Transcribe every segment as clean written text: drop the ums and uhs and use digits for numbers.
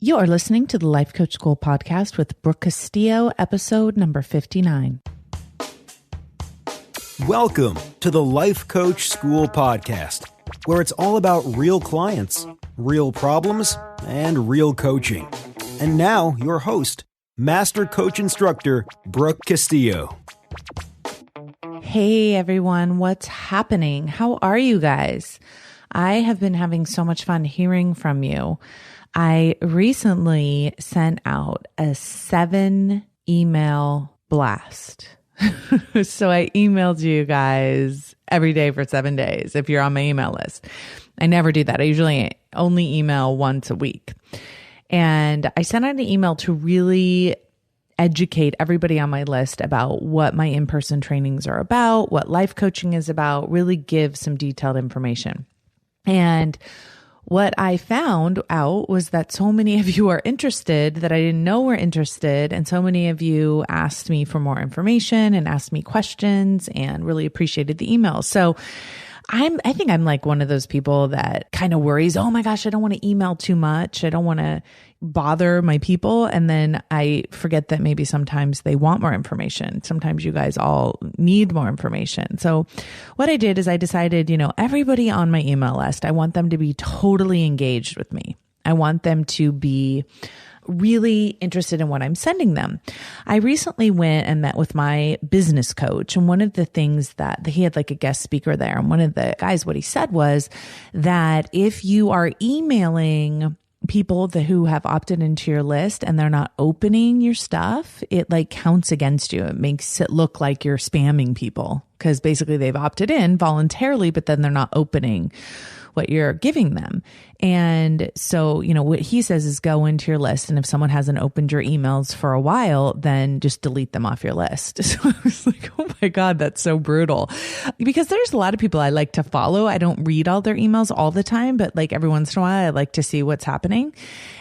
You are listening to the Life Coach School podcast with Brooke Castillo, episode number 59. Welcome to the Life Coach School podcast, where it's all about real clients, real problems, and real coaching. And now, your host, Master Coach Instructor, Brooke Castillo. Hey everyone, what's happening? How are you guys? I have been having so much fun hearing from you. I recently sent out a 7-email blast. So I emailed you guys every day for 7 days if you're on my email list. I never do that. I usually only email once a week. And I sent out an email to really educate everybody on my list about what my in-person trainings are about, what life coaching is about, really give some detailed information. And what I found out was that so many of you are interested that I didn't know were interested. And so many of you asked me for more information and asked me questions and really appreciated the emails. So I think I'm like one of those people that kind of worries, oh my gosh, I don't want to email too much. I don't want to bother my people. And then I forget that maybe sometimes they want more information. Sometimes you guys all need more information. So what I did is I decided, everybody on my email list, I want them to be totally engaged with me. I want them to be really interested in what I'm sending them. I recently went and met with my business coach. And one of the things that he had like a guest speaker there. And one of the guys, what he said was that if you are emailing people who have opted into your list and they're not opening your stuff, it like counts against you. It makes it look like you're spamming people because basically they've opted in voluntarily, but then they're not opening what you're giving them. And so, what he says is go into your list. And if someone hasn't opened your emails for a while, then just delete them off your list. So I was like, oh my God, that's so brutal. Because there's a lot of people I like to follow. I don't read all their emails all the time, but like every once in a while, I like to see what's happening.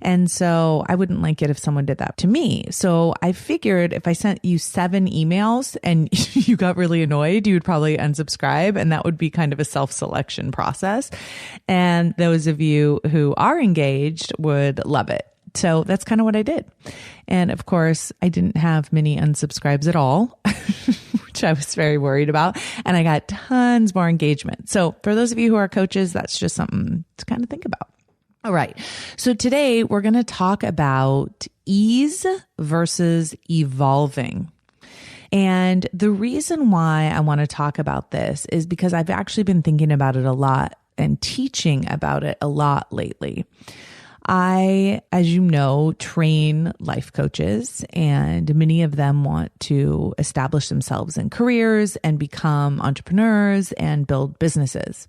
And so I wouldn't like it if someone did that to me. So I figured if I sent you 7 emails and you got really annoyed, you would probably unsubscribe. And that would be kind of a self-selection process. And those of you who are engaged would love it. So that's kind of what I did. And of course, I didn't have many unsubscribes at all, which I was very worried about. And I got tons more engagement. So for those of you who are coaches, that's just something to kind of think about. All right. So today we're going to talk about ease versus evolving. And the reason why I want to talk about this is because I've actually been thinking about it a lot and teaching about it a lot lately. I, as you know, train life coaches, and many of them want to establish themselves in careers and become entrepreneurs and build businesses.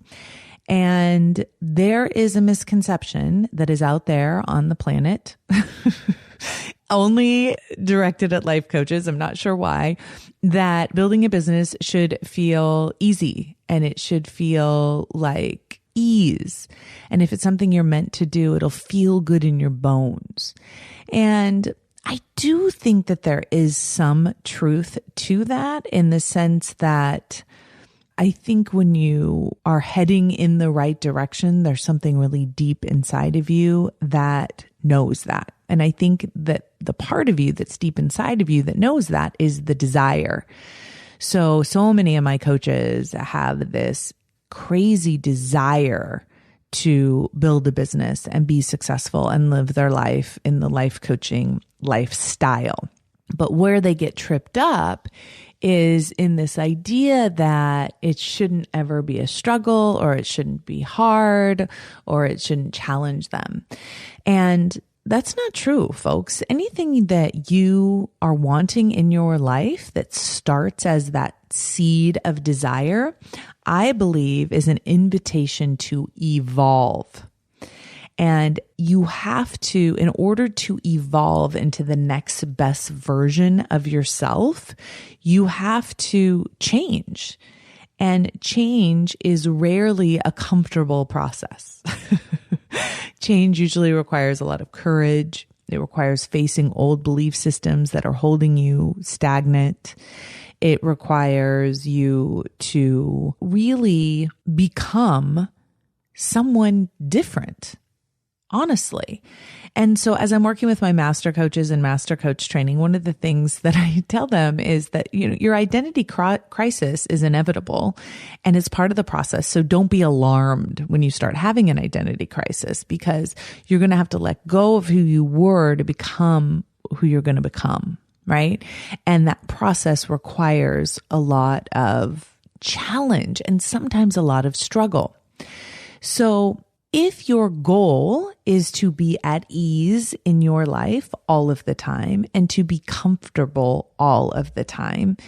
And there is a misconception that is out there on the planet, only directed at life coaches, I'm not sure why, that building a business should feel easy and it should feel like ease. And if it's something you're meant to do, it'll feel good in your bones. And I do think that there is some truth to that in the sense that I think when you are heading in the right direction, there's something really deep inside of you that knows that. And I think that the part of you that's deep inside of you that knows that is the desire. So many of my coaches have this crazy desire to build a business and be successful and live their life in the life coaching lifestyle. But where they get tripped up is in this idea that it shouldn't ever be a struggle, or it shouldn't be hard, or it shouldn't challenge them. And that's not true, folks. Anything that you are wanting in your life that starts as that seed of desire, I believe is an invitation to evolve. And you have to, in order to evolve into the next best version of yourself, you have to change. And change is rarely a comfortable process. Change usually requires a lot of courage. It requires facing old belief systems that are holding you stagnant. It requires you to really become someone different. honestly. And so as I'm working with my master coaches and master coach training, one of the things that I tell them is that, your identity crisis is inevitable and it's part of the process. So don't be alarmed when you start having an identity crisis, because you're going to have to let go of who you were to become who you're going to become, right? And that process requires a lot of challenge and sometimes a lot of struggle. So if your goal is to be at ease in your life all of the time and to be comfortable all of the time,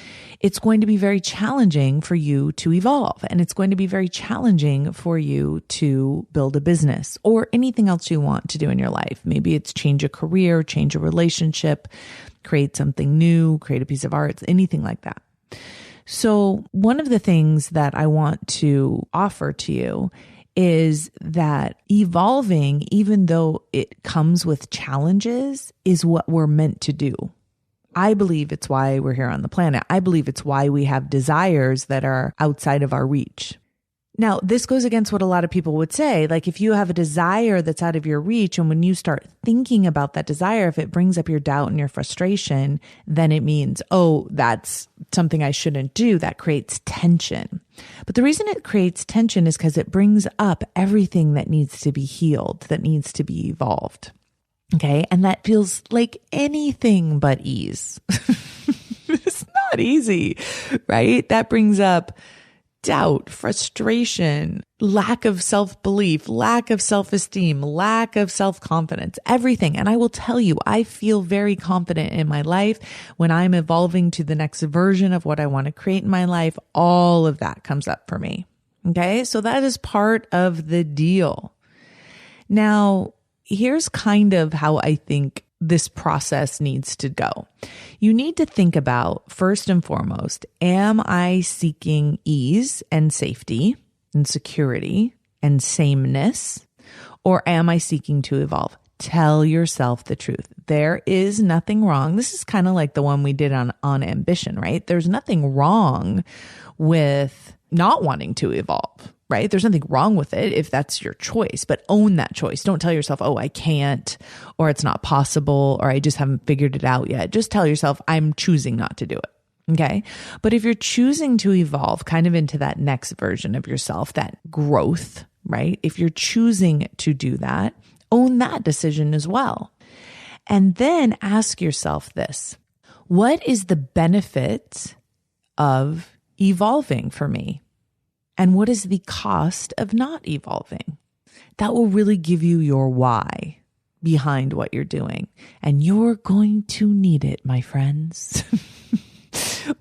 it's going to be very challenging for you to evolve. And it's going to be very challenging for you to build a business or anything else you want to do in your life. Maybe it's change a career, change a relationship, create something new, create a piece of art, anything like that. So one of the things that I want to offer to you is that evolving, even though it comes with challenges, is what we're meant to do. I believe it's why we're here on the planet. I believe it's why we have desires that are outside of our reach. Now, this goes against what a lot of people would say. Like if you have a desire that's out of your reach, and when you start thinking about that desire, if it brings up your doubt and your frustration, then it means, oh, that's something I shouldn't do. That creates tension. But the reason it creates tension is because it brings up everything that needs to be healed, that needs to be evolved. Okay. And that feels like anything but ease. It's not easy, right? That brings up doubt, frustration, lack of self-belief, lack of self-esteem, lack of self-confidence, everything. And I will tell you, I feel very confident in my life when I'm evolving to the next version of what I want to create in my life. All of that comes up for me. Okay. So that is part of the deal. Now, here's kind of how I think this process needs to go. You need to think about, first and foremost, am I seeking ease and safety and security and sameness, or am I seeking to evolve? Tell yourself the truth. There is nothing wrong. This is kind of like the one we did on ambition, right? There's nothing wrong with not wanting to evolve, right? There's nothing wrong with it if that's your choice, but own that choice. Don't tell yourself, oh, I can't, or it's not possible, or I just haven't figured it out yet. Just tell yourself, I'm choosing not to do it. Okay. But if you're choosing to evolve kind of into that next version of yourself, that growth, right? If you're choosing to do that, own that decision as well. And then ask yourself this: what is the benefit of evolving for me? And what is the cost of not evolving? That will really give you your why behind what you're doing. And you're going to need it, my friends.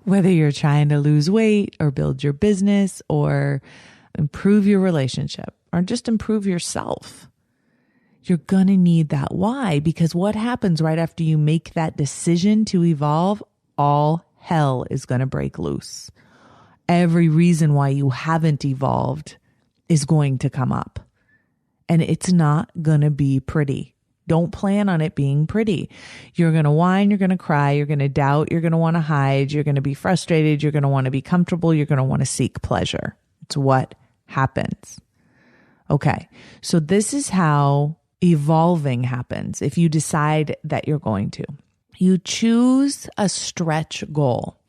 Whether you're trying to lose weight or build your business or improve your relationship or just improve yourself, you're going to need that why, because what happens right after you make that decision to evolve, all hell is going to break loose. Every reason why you haven't evolved is going to come up, and it's not going to be pretty. Don't plan on it being pretty. You're going to whine, you're going to cry, you're going to doubt, you're going to want to hide, you're going to be frustrated, you're going to want to be comfortable, you're going to want to seek pleasure. It's what happens. Okay. So this is how evolving happens. If you decide that you're going to, you choose a stretch goal.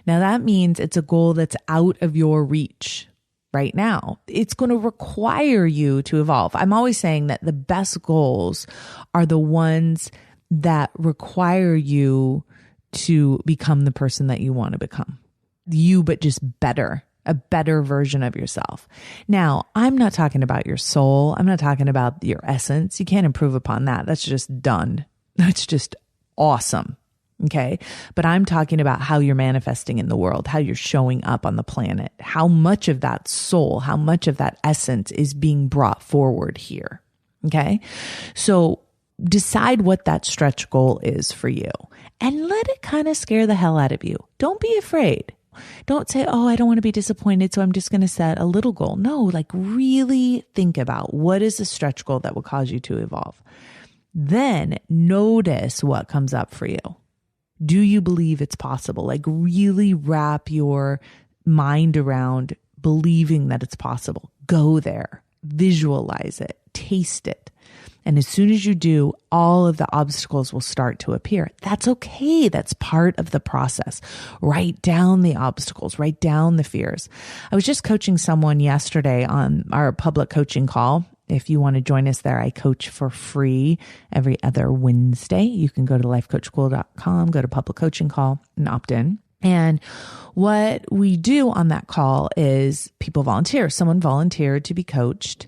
Now that means it's a goal that's out of your reach right now. It's going to require you to evolve. I'm always saying that the best goals are the ones that require you to become the person that you want to become. You, but just better, a better version of yourself. Now, I'm not talking about your soul. I'm not talking about your essence. You can't improve upon that. That's just done. That's just awesome. Okay. But I'm talking about how you're manifesting in the world, how you're showing up on the planet, how much of that soul, how much of that essence is being brought forward here. Okay. So decide what that stretch goal is for you and let it kind of scare the hell out of you. Don't be afraid. Don't say, oh, I don't want to be disappointed, so I'm just going to set a little goal. No, like really think about what is a stretch goal that will cause you to evolve. Then notice what comes up for you. Do you believe it's possible? Like really wrap your mind around believing that it's possible. Go there, visualize it, taste it. And as soon as you do, all of the obstacles will start to appear. That's okay. That's part of the process. Write down the obstacles, write down the fears. I was just coaching someone yesterday on our public coaching call. If you want to join us there, I coach for free every other Wednesday. You can go to lifecoachschool.com, go to public coaching call and opt in. And what we do on that call is people volunteer. Someone volunteered to be coached.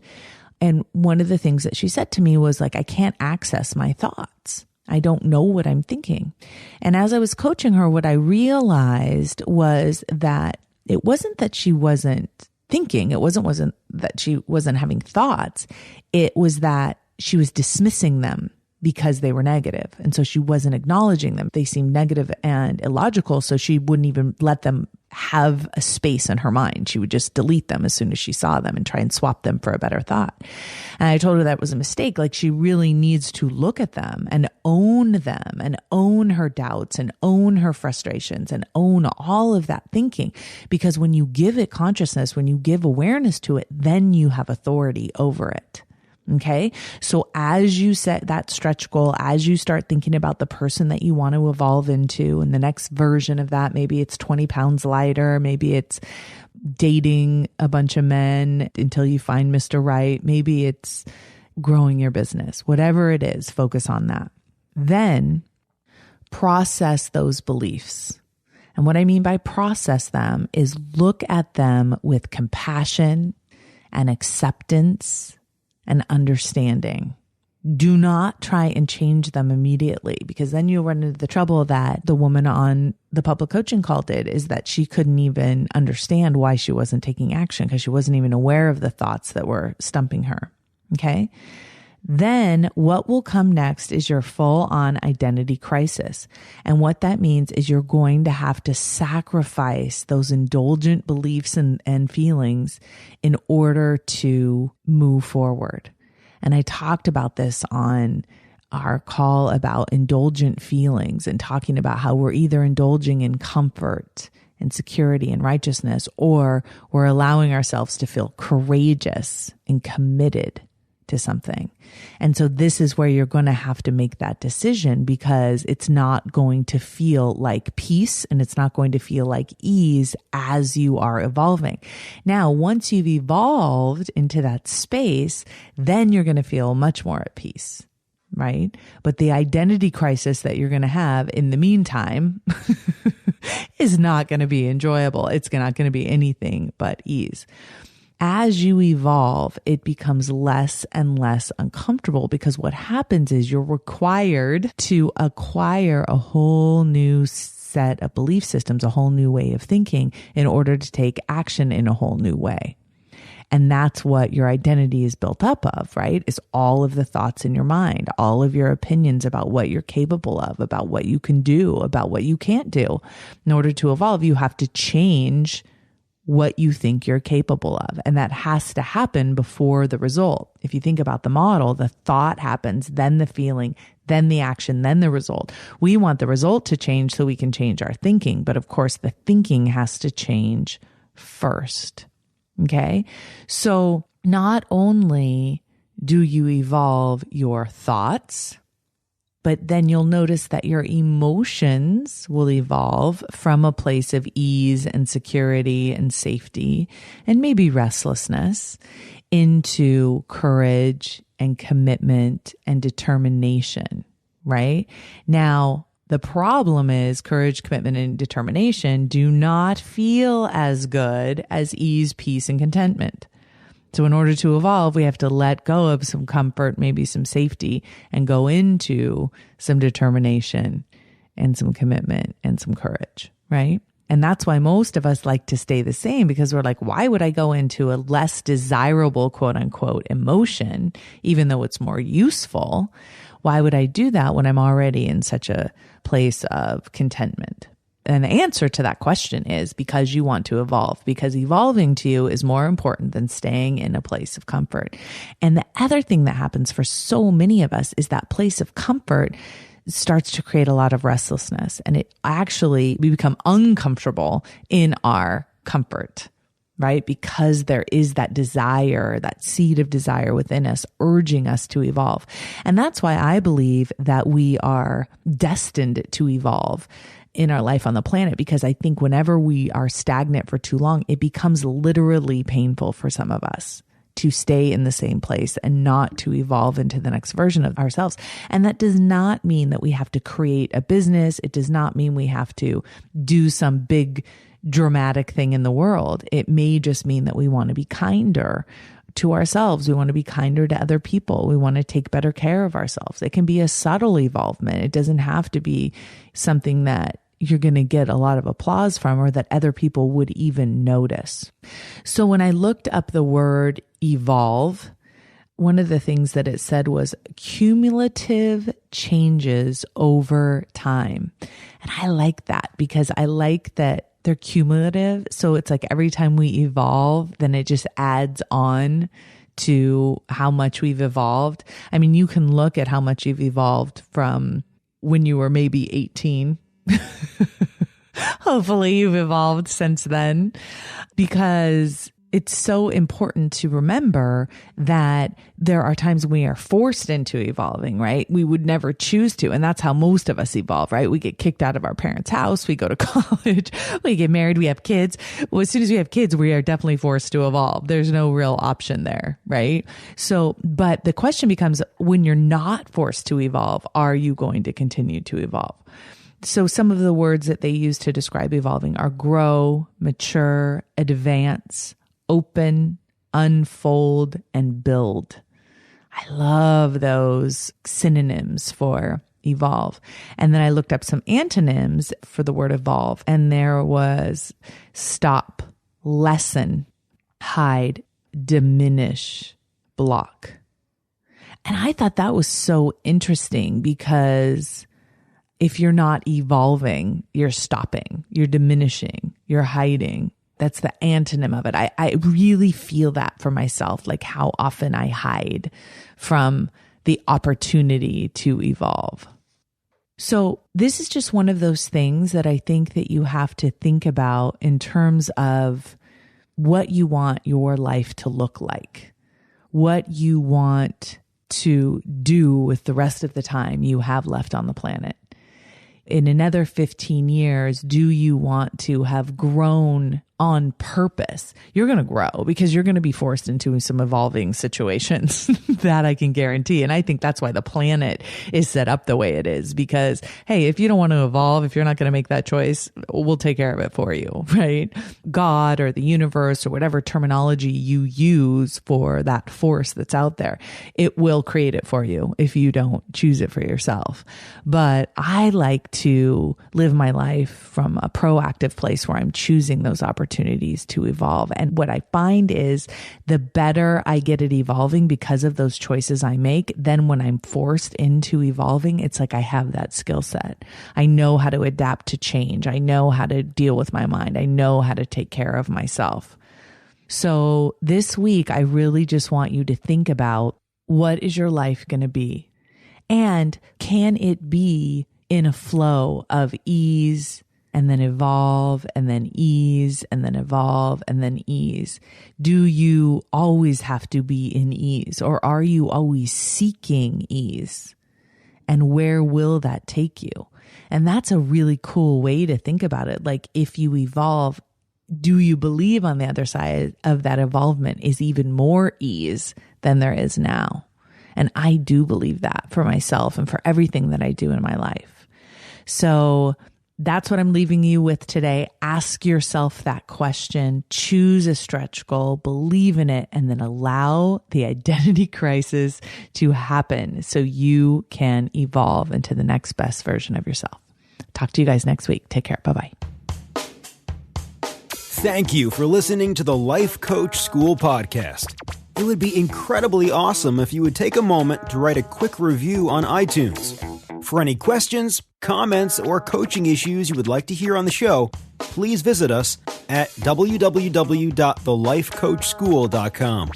And one of the things that she said to me was like, I can't access my thoughts. I don't know what I'm thinking. And as I was coaching her, what I realized was that it wasn't that she wasn't thinking. It wasn't that she wasn't having thoughts. It was that she was dismissing them because they were negative. And so she wasn't acknowledging them. They seemed negative and illogical. So she wouldn't even let them have a space in her mind. She would just delete them as soon as she saw them and try and swap them for a better thought. And I told her that was a mistake. Like, she really needs to look at them and own her doubts and own her frustrations and own all of that thinking. Because when you give it consciousness, when you give awareness to it, then you have authority over it. Okay. So as you set that stretch goal, as you start thinking about the person that you want to evolve into and the next version of that, maybe it's 20 pounds lighter, maybe it's dating a bunch of men until you find Mr. Right, maybe it's growing your business, whatever it is, focus on that. Then process those beliefs. And what I mean by process them is look at them with compassion and acceptance and understanding. Do not try and change them immediately, because then you'll run into the trouble that the woman on the public coaching call did, is that she couldn't even understand why she wasn't taking action because she wasn't even aware of the thoughts that were stumping her. Okay. Then what will come next is your full-on identity crisis. And what that means is you're going to have to sacrifice those indulgent beliefs and feelings in order to move forward. And I talked about this on our call about indulgent feelings and talking about how we're either indulging in comfort and security and righteousness, or we're allowing ourselves to feel courageous and committed to something. And so this is where you're going to have to make that decision, because it's not going to feel like peace and it's not going to feel like ease as you are evolving. Now, once you've evolved into that space, then you're going to feel much more at peace, right? But the identity crisis that you're going to have in the meantime is not going to be enjoyable. It's not going to be anything but ease. As you evolve, it becomes less and less uncomfortable, because what happens is you're required to acquire a whole new set of belief systems, a whole new way of thinking in order to take action in a whole new way. And that's what your identity is built up of, right? Is all of the thoughts in your mind, all of your opinions about what you're capable of, about what you can do, about what you can't do. In order to evolve, you have to change what you think you're capable of. And that has to happen before the result. If you think about the model, the thought happens, then the feeling, then the action, then the result. We want the result to change so we can change our thinking. But of course, the thinking has to change first. Okay. So not only do you evolve your thoughts, but then you'll notice that your emotions will evolve from a place of ease and security and safety and maybe restlessness into courage and commitment and determination, right? Now, the problem is courage, commitment, and determination do not feel as good as ease, peace, and contentment. So in order to evolve, we have to let go of some comfort, maybe some safety, and go into some determination and some commitment and some courage, right? And that's why most of us like to stay the same, because we're like, why would I go into a less desirable, quote unquote, emotion, even though it's more useful? Why would I do that when I'm already in such a place of contentment? And the answer to that question is because you want to evolve, because evolving to you is more important than staying in a place of comfort. And the other thing that happens for so many of us is that place of comfort starts to create a lot of restlessness. And we become uncomfortable in our comfort. right? Because there is that desire, that seed of desire within us, urging us to evolve. And that's why I believe that we are destined to evolve in our life on the planet, because I think whenever we are stagnant for too long, it becomes literally painful for some of us to stay in the same place and not to evolve into the next version of ourselves. And that does not mean that we have to create a business. It does not mean we have to do some big dramatic thing in the world. It may just mean that we want to be kinder to ourselves. We want to be kinder to other people. We want to take better care of ourselves. It can be a subtle evolvement. It doesn't have to be something that you're going to get a lot of applause from or that other people would even notice. So when I looked up the word evolve, one of the things that it said was cumulative changes over time. And I like that because I like that they're cumulative. So it's like every time we evolve, then it just adds on to how much we've evolved. I mean, you can look at how much you've evolved from when you were maybe 18. Hopefully you've evolved since then, because it's so important to remember that there are times when we are forced into evolving, right? We would never choose to. And that's how most of us evolve, right? We get kicked out of our parents' house. We go to college. We get married. We have kids. Well, as soon as we have kids, we are definitely forced to evolve. There's no real option there, right? So, but the question becomes, when you're not forced to evolve, are you going to continue to evolve? So some of the words that they use to describe evolving are grow, mature, advance, open, unfold, and build. I love those synonyms for evolve. And then I looked up some antonyms for the word evolve, and there was stop, lessen, hide, diminish, block. And I thought that was so interesting because if you're not evolving, you're stopping, you're diminishing, you're hiding. That's the antonym of it. I really feel that for myself, like how often I hide from the opportunity to evolve. So this is just one of those things that I think that you have to think about in terms of what you want your life to look like, what you want to do with the rest of the time you have left on the planet. In another 15 years, do you want to have grown on purpose? You're going to grow because you're going to be forced into some evolving situations. That I can guarantee. And I think that's why the planet is set up the way it is, because, hey, if you don't want to evolve, if you're not going to make that choice, we'll take care of it for you, right? God or the universe or whatever terminology you use for that force that's out there, it will create it for you if you don't choose it for yourself. But I like to live my life from a proactive place where I'm choosing those opportunities to evolve. And what I find is the better I get at evolving because of those choices I make, then when I'm forced into evolving, it's like I have that skill set. I know how to adapt to change. I know how to deal with my mind. I know how to take care of myself. So this week, I really just want you to think about, what is your life going to be? And can it be in a flow of ease and then evolve and then ease and then evolve and then ease? Do you always have to be in ease, or are you always seeking ease? And where will that take you? And that's a really cool way to think about it. Like, if you evolve, do you believe on the other side of that evolvement is even more ease than there is now? And I do believe that for myself and for everything that I do in my life. So that's what I'm leaving you with today. Ask yourself that question, choose a stretch goal, believe in it, and then allow the identity crisis to happen so you can evolve into the next best version of yourself. Talk to you guys next week. Take care. Bye-bye. Thank you for listening to the Life Coach School podcast. It would be incredibly awesome if you would take a moment to write a quick review on iTunes. For any questions, comments, or coaching issues you would like to hear on the show, please visit us at www.thelifecoachschool.com.